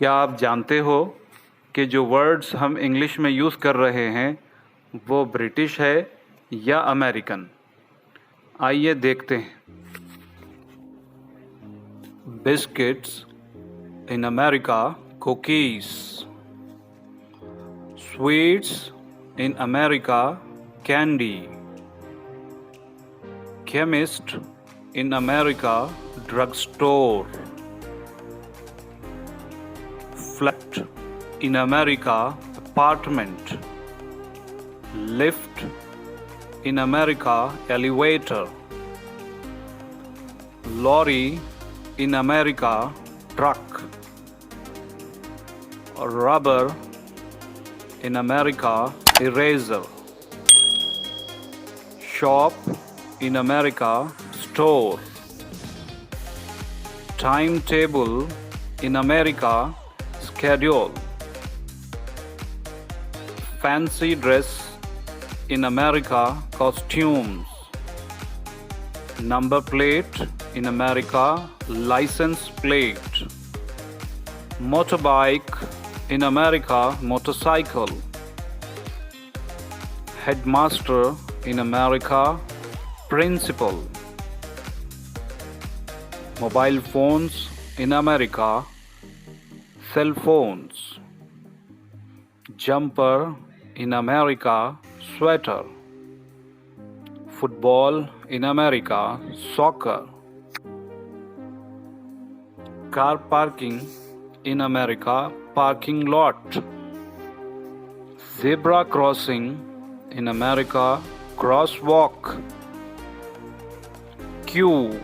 क्या आप जानते हो कि जो वर्ड्स हम इंग्लिश में यूज़ कर रहे हैं वो ब्रिटिश है या अमेरिकन? आइए देखते हैं। Biscuits in America, cookies. Sweets in America, candy. Chemist in America, drugstore. Flat in America, apartment. Lift in America, elevator. Lorry in America, truck. Rubber in America, eraser. Shop in America, store. Timetable in America, schedule. Fancy dress in America, costumes. Number plate in America, license plate. Motorbike in America, motorcycle. Headmaster in America, principal. Mobile phones in America, cell phones. Jumper in America, sweater. Football in America, soccer. Car parking in America, parking lot. Zebra crossing in America, crosswalk. Queue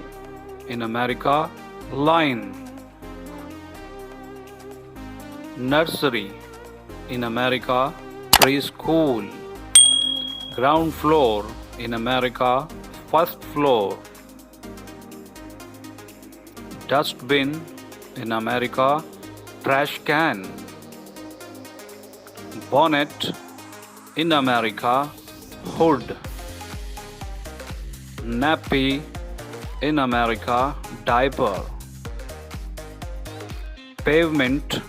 in America, line. Nursery in America, preschool. Ground floor in America, first floor. Dustbin in America, trash can. Bonnet in America, hood. Nappy in America, diaper. Pavement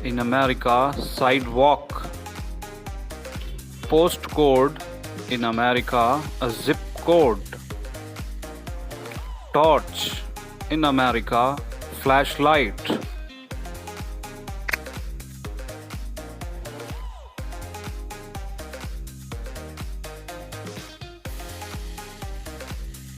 in America, sidewalk. PostCode in America, a zip code. Torch in America, flashlight.